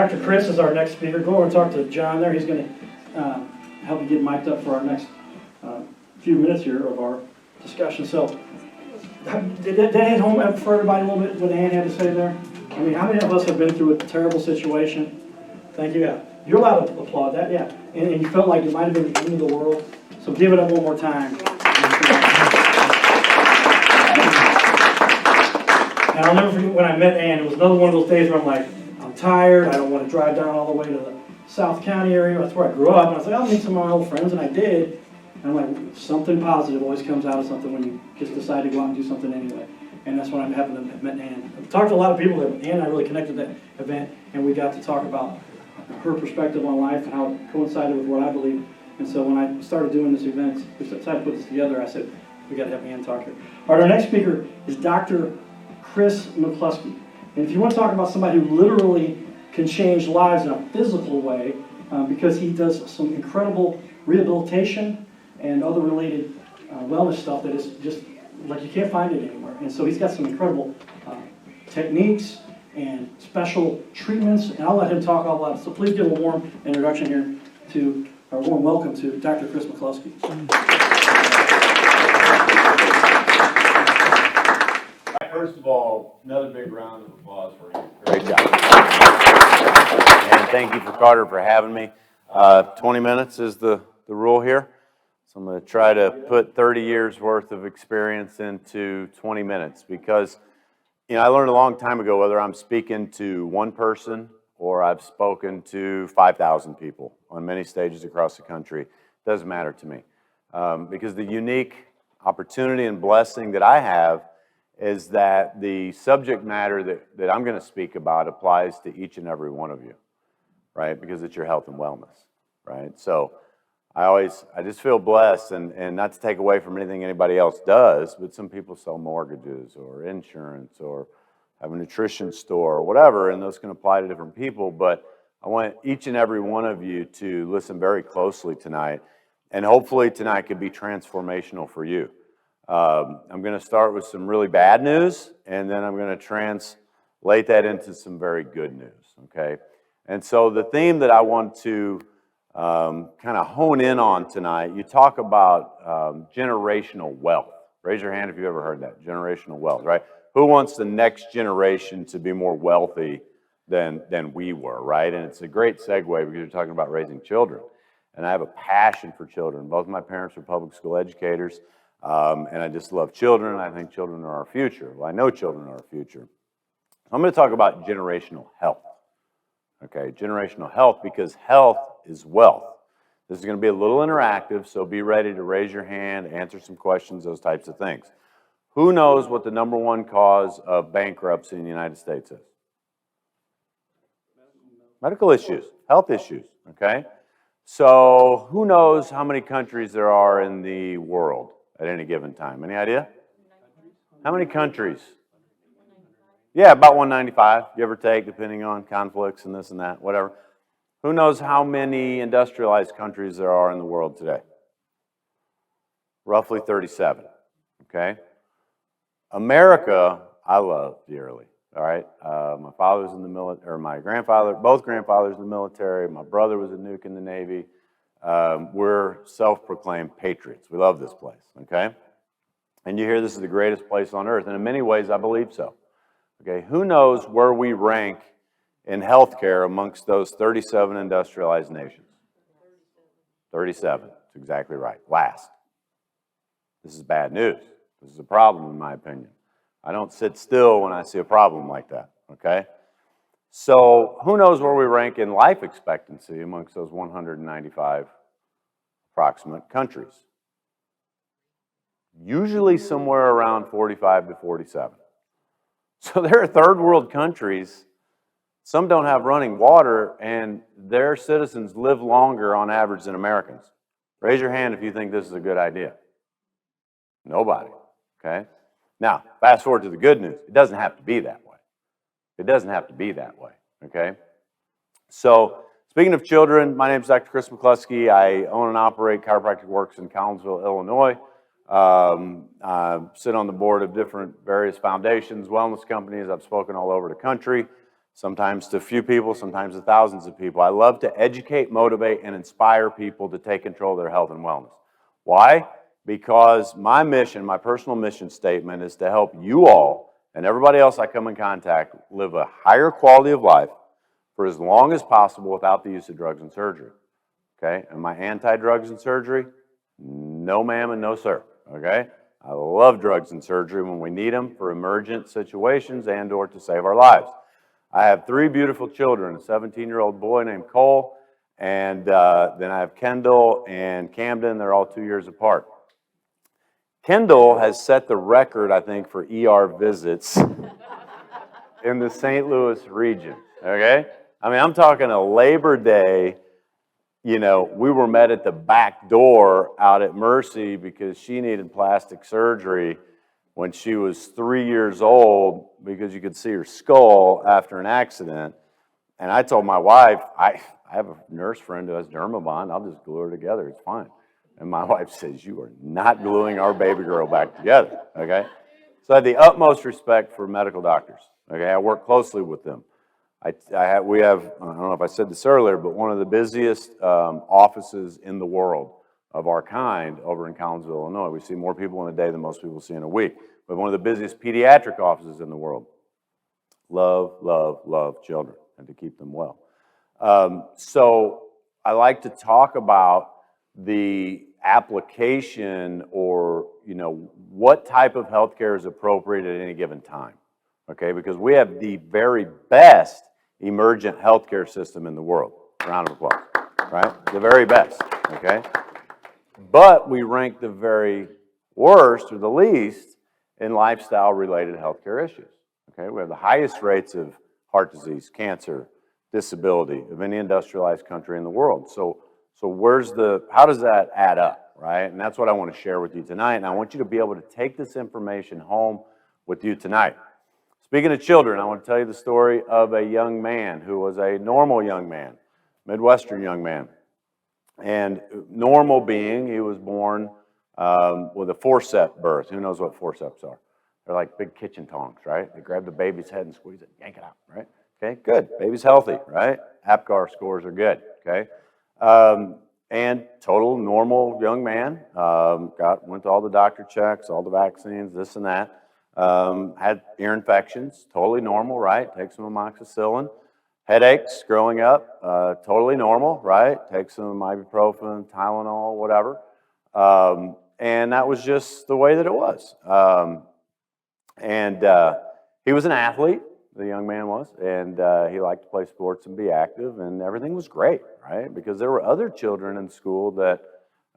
Dr. Kris is our next speaker. Go over and talk to John there. He's going to help you get mic'd up for our next few minutes here of our discussion. So, did that hit home for everybody a little bit what Ann had to say there? I mean, how many of us have been through a terrible situation? Thank you. Yeah. You're allowed to applaud that, yeah. And you felt like it might have been the end of the world. So give it up one more time. And I'll never forget when I met Ann. It was another one of those days where I'm like, I'm tired. I don't want to drive down all the way to the South County area. That's where I grew up. And I was like, I'll meet some of my old friends. And I did. And I'm like, something positive always comes out of something when you just decide to go out and do something anyway. And that's when I happened to have met Ann. I've talked to a lot of people that Ann and I really connected that event. And we got to talk about her perspective on life and how it coincided with what I believe. And so when I started doing this event, we decided to put this together, I said, we got to have Ann talk here. All right, our next speaker is Dr. Kris McCluskey. And if you want to talk about somebody who literally can change lives in a physical way, because he does some incredible rehabilitation and other related wellness stuff that is just like you can't find it anywhere. And so he's got some incredible techniques and special treatments, and I'll let him talk all about it. So please give a warm introduction here to, or a warm welcome to Dr. Kris McCluskey. First of all, another big round of applause for you. Great job. And thank you for Carter for having me. 20 minutes is the rule here. So I'm going to try to put 30 years worth of experience into 20 minutes because I learned a long time ago whether I'm speaking to one person or I've spoken to 5,000 people on many stages across the country. It doesn't matter to me because the unique opportunity and blessing that I have is that the subject matter that I'm going to speak about applies to each and every one of you, right? Because it's your health and wellness, right? So I just feel blessed, and not to take away from anything anybody else does, but some people sell mortgages or insurance or have a nutrition store or whatever, and those can apply to different people, but I want each and every one of you to listen very closely tonight, and hopefully tonight could be transformational for you. I'm going to start with some really bad news, and then I'm going to translate that into some very good news, okay? And so the theme that I want to kind of hone in on tonight, you talk about generational wealth. Raise your hand if you've ever heard that, generational wealth, right? Who wants the next generation to be more wealthy than we were, right? And it's a great segue because you're talking about raising children. And I have a passion for children. Both my parents are public school educators. And I just love children. I think children are our future. Well, I know children are our future. I'm going to talk about generational health. Okay, generational health, because health is wealth. This is going to be a little interactive, so be ready to raise your hand, answer some questions, those types of things. Who knows what the number one cause of bankruptcy in the United States is? Medical issues, health issues, okay? So who knows how many countries there are in the world at any given time? Any idea? How many countries? Yeah, about 195, give or take, depending on conflicts and this and that, whatever. Who knows how many industrialized countries there are in the world today? Roughly 37, okay? America, I love dearly, all right? My father's in the military, or my grandfather, both grandfathers in the military. My brother was a nuke in the Navy. We're self-proclaimed patriots. We love this place, okay? And you hear this is the greatest place on earth, and in many ways, I believe so. Okay, who knows where we rank in healthcare amongst those 37 industrialized nations? 37, that's exactly right. Last. This is bad news. This is a problem, in my opinion. I don't sit still when I see a problem like that, okay? So who knows where we rank in life expectancy amongst those 195 approximate countries? Usually somewhere around 45 to 47. So there are third world countries, some don't have running water, and their citizens live longer on average than Americans. Raise your hand if you think this is a good idea. Nobody, okay? Now, fast forward to the good news. It doesn't have to be that way. It doesn't have to be that way, okay? So, speaking of children, my name is Dr. Kris McCluskey. I own and operate Chiropractic Works in Collinsville, Illinois. I sit on the board of different various foundations, wellness companies. I've spoken all over the country. sometimes to a few people, sometimes to thousands of people. I love to educate, motivate, and inspire people to take control of their health and wellness. Why? Because my mission, my personal mission statement is to help you all and everybody else I come in contact live a higher quality of life for as long as possible without the use of drugs and surgery. Okay? Am I anti-drugs and surgery? No, ma'am, and no, sir. Okay? I love drugs and surgery when we need them for emergent situations and or to save our lives. I have 3 beautiful children, a 17-year-old boy named Cole, and then I have Kendall and Camden. They're all 2 years apart. Kendall has set the record, I think, for ER visits in the St. Louis region, okay? I mean, I'm talking a Labor Day, we were met at the back door out at Mercy because she needed plastic surgery when she was 3 years old because you could see her skull after an accident. And I told my wife, I have a nurse friend who has Dermabond. I'll just glue her together. It's fine. And my wife says, you are not gluing our baby girl back together, okay? So I have the utmost respect for medical doctors, okay? I work closely with them. We have, I don't know if I said this earlier, but one of the busiest offices in the world of our kind over in Collinsville, Illinois. We see more people in a day than most people see in a week. We have one of the busiest pediatric offices in the world. Love, love, love children and to keep them well. So I like to talk about the application or, what type of healthcare is appropriate at any given time, okay? Because we have the very best emergent healthcare system in the world. Round of applause, right? The very best, okay? But we rank the very worst or the least in lifestyle-related healthcare issues, okay? We have the highest rates of heart disease, cancer, disability of any industrialized country in the world. So how does that add up, right? And that's what I want to share with you tonight. And I want you to be able to take this information home with you tonight. Speaking of children, I want to tell you the story of a young man who was a normal young man, Midwestern young man. And normal being, he was born with a forceps birth. Who knows what forceps are? They're like big kitchen tongs, right? They grab the baby's head and squeeze it, yank it out, right? Okay, good. Baby's healthy, right? APGAR scores are good, okay? And total normal young man, went to all the doctor checks, all the vaccines, this and that. Had ear infections, totally normal, right? Take some amoxicillin. Headaches growing up, totally normal, right? Take some ibuprofen, Tylenol, whatever. And that was just the way that it was. He was an athlete, the young man was, and he liked to play sports and be active, and everything was great, right? Because there were other children in school that,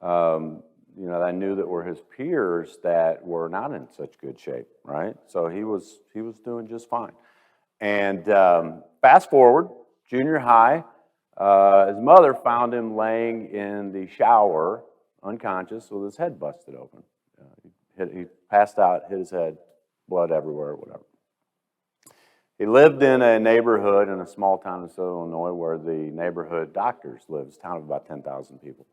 I knew that were his peers that were not in such good shape, right? So he was doing just fine. And fast forward, junior high, his mother found him laying in the shower, unconscious, with his head busted open. He passed out, hit his head, blood everywhere, whatever. He lived in a neighborhood in a small town in southern Illinois where the neighborhood doctors lived. It's a town of about 10,000 people.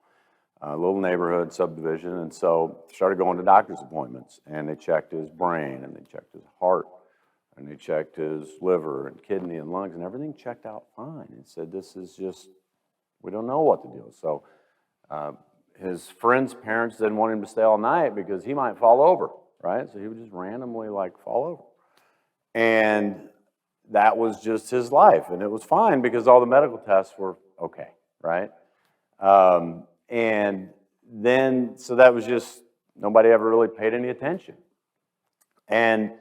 A little neighborhood subdivision, and so started going to doctor's appointments, and they checked his brain, and they checked his heart, and they checked his liver and kidney and lungs, and everything checked out fine. And said, this is just, we don't know what to do. So his friend's parents didn't want him to stay all night because he might fall over, right? So he would just randomly fall over. And that was just his life. And it was fine because all the medical tests were okay, right? And then, so that was just, nobody ever really paid any attention. And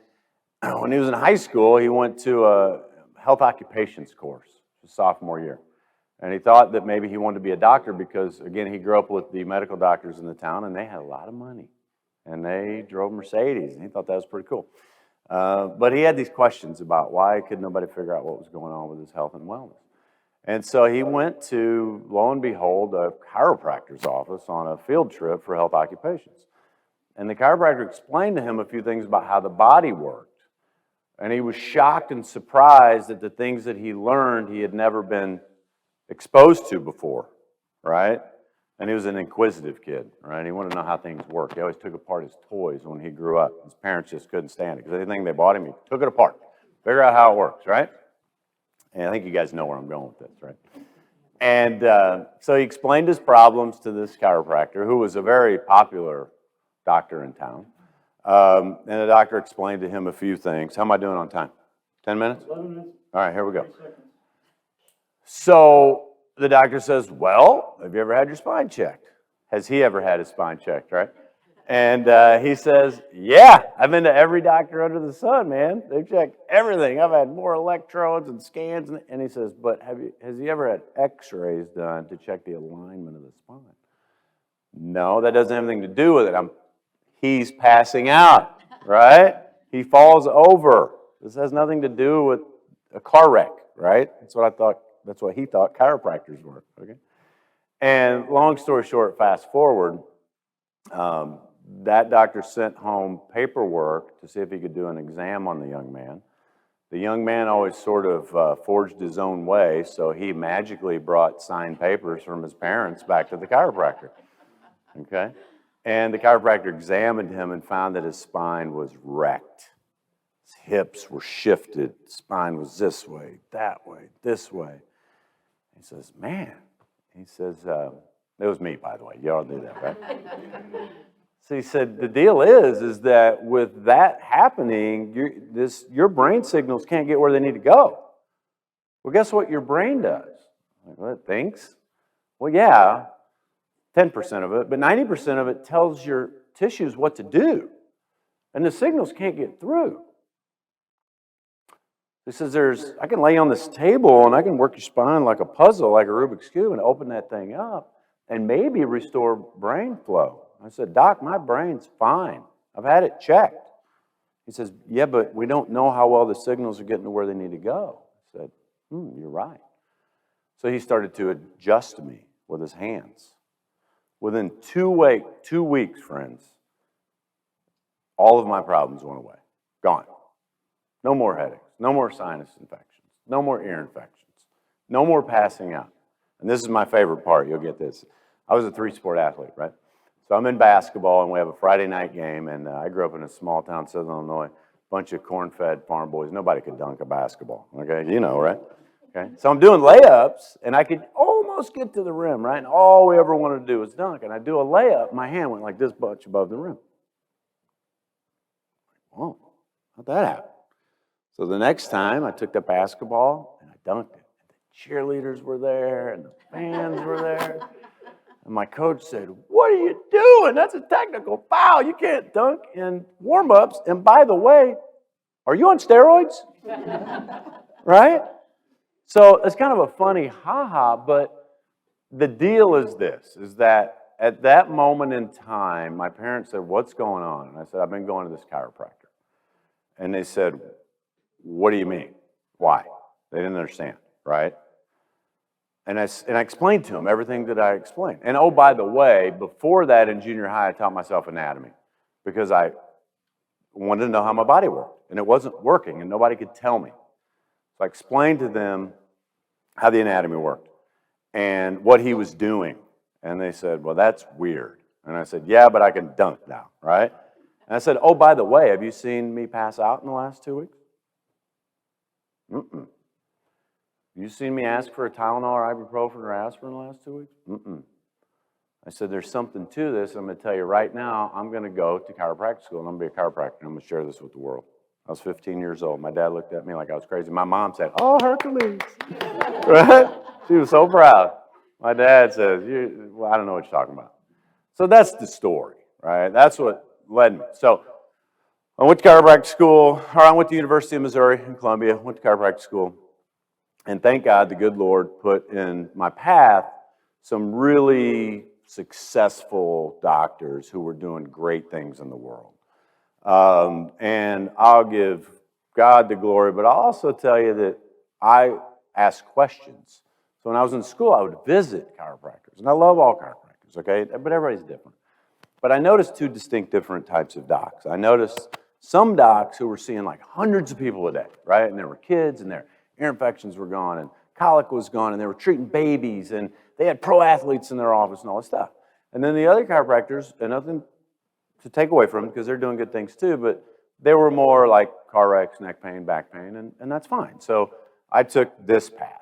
when he was in high school, he went to a health occupations course, his sophomore year. And he thought that maybe he wanted to be a doctor because, again, he grew up with the medical doctors in the town, and they had a lot of money. And they drove Mercedes, and he thought that was pretty cool. But he had these questions about why could nobody figure out what was going on with his health and wellness. And so he went to, lo and behold, a chiropractor's office on a field trip for health occupations. And the chiropractor explained to him a few things about how the body worked. And he was shocked and surprised at the things that he learned he had never been exposed to before, right? And he was an inquisitive kid, right? He wanted to know how things worked. He always took apart his toys when he grew up. His parents just couldn't stand it because anything they bought him, he took it apart, figure out how it works, right? And I think you guys know where I'm going with this, right? And so he explained his problems to this chiropractor, who was a very popular doctor in town. And the doctor explained to him a few things. How am I doing on time? 10 minutes? 11 minutes. All right, here we go. 30 seconds. So the doctor says, well, have you ever had your spine checked? Has he ever had his spine checked, right? And he says, yeah, I've been to every doctor under the sun, man. They've checked everything. I've had more electrodes and scans. And he says, but has he ever had x-rays done to check the alignment of the spine? No, that doesn't have anything to do with it. He's passing out, right? He falls over. This has nothing to do with a car wreck, right? That's what I thought. That's what he thought chiropractors were, okay? And long story short, fast forward, that doctor sent home paperwork to see if he could do an exam on the young man. The young man always sort of forged his own way, so he magically brought signed papers from his parents back to the chiropractor, okay? And the chiropractor examined him and found that his spine was wrecked. His hips were shifted, spine was this way, this way. He says, man, he says, it was me, by the way. Y'all knew that, right? So he said, the deal is that with that happening, your brain signals can't get where they need to go. Well, guess what your brain does? Like, well, it thinks. Well, yeah, 10% of it, but 90% of it tells your tissues what to do. And the signals can't get through. He says, I can lay on this table and I can work your spine like a puzzle, like a Rubik's Cube, and open that thing up and maybe restore brain flow. I said, Doc, my brain's fine. I've had it checked. He says, yeah, but we don't know how well the signals are getting to where they need to go. I said, you're right. So he started to adjust me with his hands. Within 2 weeks, friends, all of my problems went away. Gone. No more headaches. No more sinus infections. No more ear infections. No more passing out. And this is my favorite part. You'll get this. I was a 3-sport athlete, right? So I'm in basketball, and we have a Friday night game, and I grew up in a small town, Southern Illinois, bunch of corn-fed farm boys. Nobody could dunk a basketball, okay? You know, right? Okay. So I'm doing layups, and I could almost get to the rim, right? And all we ever wanted to do was dunk. And I do a layup, my hand went like this much above the rim. Whoa, how'd that happen? So the next time, I took the basketball, and I dunked it. The cheerleaders were there, and the fans were there. And my coach said, what are you doing? That's a technical foul. You can't dunk in warm-ups. And by the way, are you on steroids? Right? So it's kind of a funny ha-ha, but the deal is this, is that at that moment in time, my parents said, what's going on? And I said, I've been going to this chiropractor. And they said, what do you mean? Why? They didn't understand, right? And I explained to them everything that I explained. And oh, by the way, before that in junior high, I taught myself anatomy because I wanted to know how my body worked. And it wasn't working, and nobody could tell me. So I explained to them how the anatomy worked and what he was doing. And they said, well, that's weird. And I said, yeah, but I can dunk now, right? And I said, oh, by the way, have you seen me pass out in the last 2 weeks? Mm-mm. You seen me ask for a Tylenol or ibuprofen or aspirin in the last 2 weeks? Mm-mm. I said, there's something to this. I'm going to tell you right now, I'm going to go to chiropractic school, and I'm going to be a chiropractor, and I'm going to share this with the world. I was 15 years old. My dad looked at me like I was crazy. My mom said, oh, Hercules. Right? She was so proud. My dad says, well, I don't know what you're talking about. So that's the story, right? That's what led me. So I went to chiropractic school, or I went to the University of Missouri in Columbia, went to chiropractic school. And thank God the good Lord put in my path some really successful doctors who were doing great things in the world. And I'll give God the glory, but I'll also tell you that I ask questions. So when I was in school, I would visit chiropractors. And I love all chiropractors, okay? But everybody's different. But I noticed 2 distinct different types of docs. I noticed some docs who were seeing like hundreds of people a day, right? And there were kids, and their ear infections were gone, and colic was gone, and they were treating babies, and they had pro athletes in their office and all this stuff. And then the other chiropractors, and nothing to take away from them because they're doing good things too, but they were more like car wrecks, neck pain, back pain, and that's fine. So I took this path.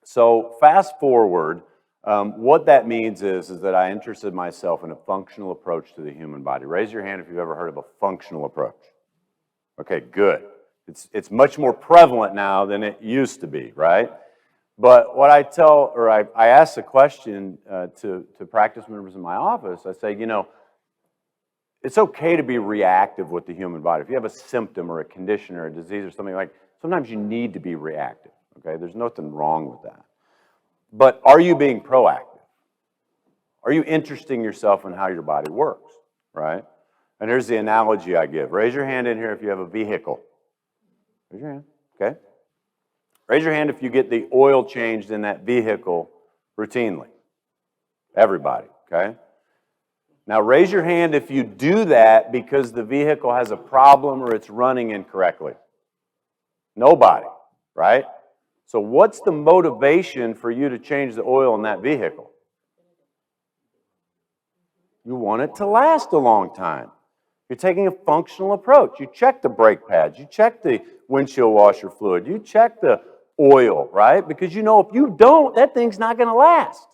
So fast forward, what that means is that I interested myself in a functional approach to the human body. Raise your hand if you've ever heard of a functional approach. Okay, good. It's much more prevalent now than it used to be, right? But what I tell, or I ask the question to practice members in my office, I say, you know, it's okay to be reactive with the human body. If you have a symptom or a condition or a disease or something like, sometimes you need to be reactive, okay? There's nothing wrong with that. But are you being proactive? Are you interesting yourself in how your body works, right? And here's the analogy I give. Raise your hand in here if you have a vehicle. Raise your hand, okay? Raise your hand if you get the oil changed in that vehicle routinely. Everybody, okay? Now raise your hand if you do that because the vehicle has a problem or it's running incorrectly. Nobody, right? So what's the motivation for you to change the oil in that vehicle? You want it to last a long time. You're taking a functional approach. You check the brake pads. You check the windshield washer fluid. You check the oil, right? Because you know if you don't, that thing's not going to last.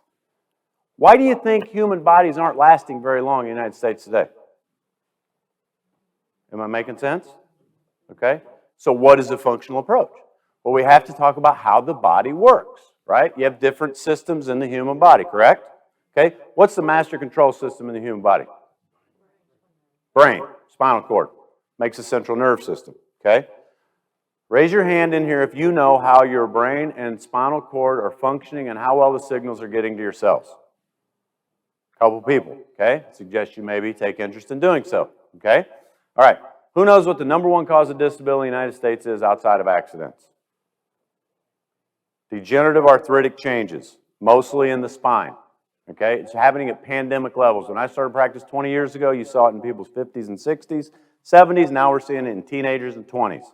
Why do you think human bodies aren't lasting very long in the United States today? Am I making sense? Okay. So what is a functional approach? Well, we have to talk about how the body works, right? You have different systems in the human body, correct? Okay. What's the master control system in the human body? Brain, spinal cord, makes a central nerve system, okay? Raise your hand in here if you know how your brain and spinal cord are functioning and how well the signals are getting to your cells. A couple people, okay? I suggest you maybe take interest in doing so, okay? All right, who knows what the #1 cause of disability in the United States is outside of accidents? Degenerative arthritic changes, mostly in the spine. Okay, it's happening at pandemic levels. When I started practice 20 years ago, you saw it in people's 50s and 60s, 70s. Now we're seeing it in teenagers and 20s.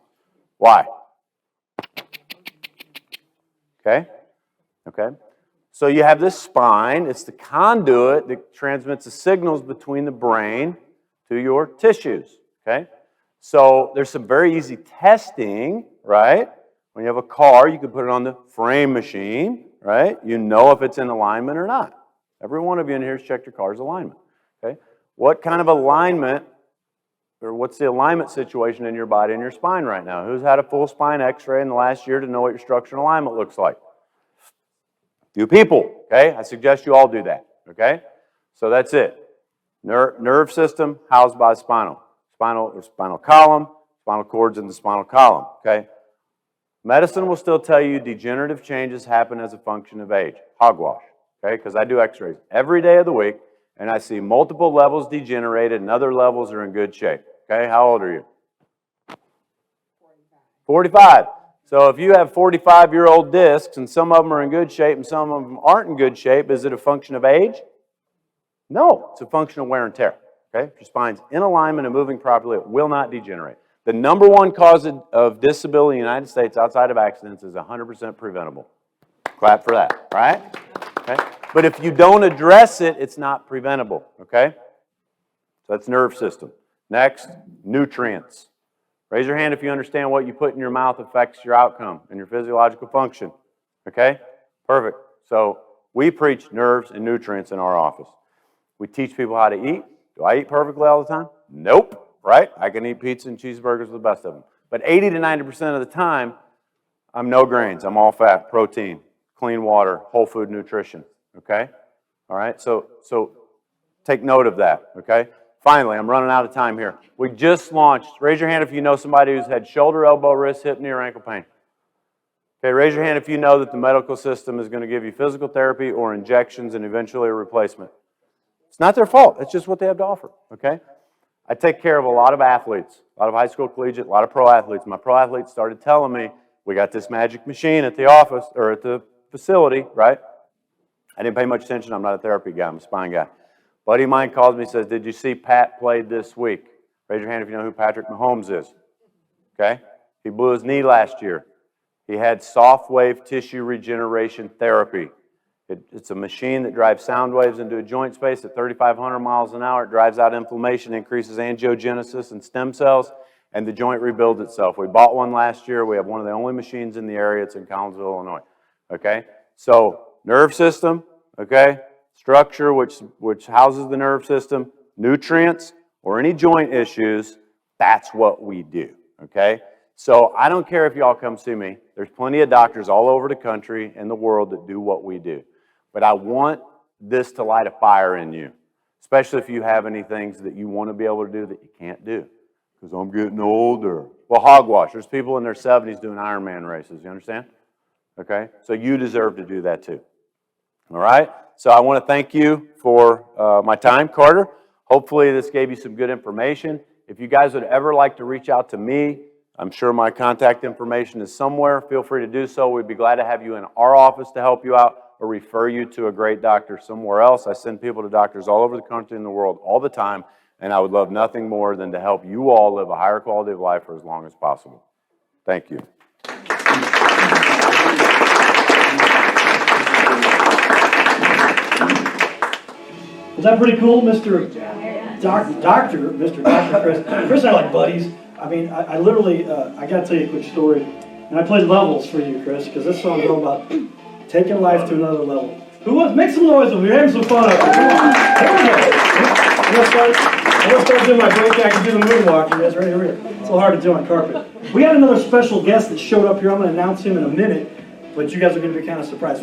Why? Okay, okay. So you have this spine. It's the conduit that transmits the signals between the brain to your tissues. Okay, so there's some very easy testing, right? When you have a car, you can put it on the frame machine, right? You know if it's in alignment or not. Every one of you in here has checked your car's alignment, okay? What kind of alignment, or what's the alignment situation in your body and your spine right now? Who's had a full spine x-ray in the last year to know what your structural alignment looks like? Few people, okay? I suggest you all do that, okay? So that's it. Nerve system housed by spinal column, spinal cords in the spinal column, okay? Medicine will still tell you degenerative changes happen as a function of age. Hogwash. Okay, because I do x-rays every day of the week, and I see multiple levels degenerated and other levels are in good shape. Okay, how old are you? 45. So if you have 45-year-old discs and some of them are in good shape and some of them aren't in good shape, is it a function of age? No, it's a function of wear and tear. Okay, if your spine's in alignment and moving properly, it will not degenerate. The #1 cause of disability in the United States outside of accidents is 100% preventable. Clap for that, right? Okay? But if you don't address it, it's not preventable, okay? So that's nerve system. Next, nutrients. Raise your hand if you understand what you put in your mouth affects your outcome and your physiological function, okay? Perfect. So we preach nerves and nutrients in our office. We teach people how to eat. Do I eat perfectly all the time? Nope, right? I can eat pizza and cheeseburgers with the best of them. But 80 to 90% of the time, I'm no grains, I'm all fat, protein, clean water, whole food nutrition, okay? All right, so take note of that, okay? Finally, I'm running out of time here. We just launched, raise your hand if you know somebody who's had shoulder, elbow, wrist, hip, knee, or ankle pain. Okay, raise your hand if you know that the medical system is going to give you physical therapy or injections and eventually a replacement. It's not their fault, it's just what they have to offer, okay? I take care of a lot of athletes, a lot of high school collegiate, a lot of pro athletes. My pro athletes started telling me, we got this magic machine at the office, or at the facility, right? I didn't pay much attention. I'm not a therapy guy. I'm a spine guy. Buddy of mine calls me and says, did you see Pat played this week? Raise your hand if you know who Patrick Mahomes is. Okay? He blew his knee last year. He had Softwave tissue regeneration therapy. It's a machine that drives sound waves into a joint space at 3,500 miles an hour. It drives out inflammation, increases angiogenesis and stem cells, and the joint rebuilds itself. We bought one last year. We have one of the only machines in the area. It's in Collinsville, Illinois. Okay? So nerve system, okay? Structure, which houses the nerve system, nutrients, or any joint issues, that's what we do, okay? So I don't care if y'all come see me. There's plenty of doctors all over the country and the world that do what we do. But I want this to light a fire in you, especially if you have any things that you want to be able to do that you can't do. Because I'm getting older. Well, hogwash. There's people in their 70s doing Ironman races. You understand? Okay? So you deserve to do that too. All right? So I want to thank you for my time, Carter. Hopefully this gave you some good information. If you guys would ever like to reach out to me, I'm sure my contact information is somewhere. Feel free to do so. We'd be glad to have you in our office to help you out or refer you to a great doctor somewhere else. I send people to doctors all over the country and the world all the time, and I would love nothing more than to help you all live a higher quality of life for as long as possible. Thank you. Was that pretty cool, Mr. Dr. Kris? Kris and I are like buddies. I mean, I literally, I got to tell you a quick story. And I played levels for you, Kris, because this song's all about taking life to another level. Who wants? Make some noise over here. Having some fun up here. Come on. Here we go. I'm going to start doing my break. I can do the moonwalk. You guys ready? Here we go. It's a little hard to do on carpet. We had another special guest that showed up here. I'm going to announce him in a minute, but you guys are going to be kind of surprised.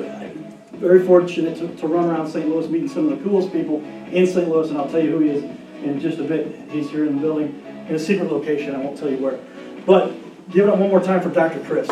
Very fortunate to run around St. Louis meeting some of the coolest people in St. Louis, and I'll tell you who he is in just a bit. He's here in the building in a secret location. I won't tell you where. But give it up one more time for Dr. Kris.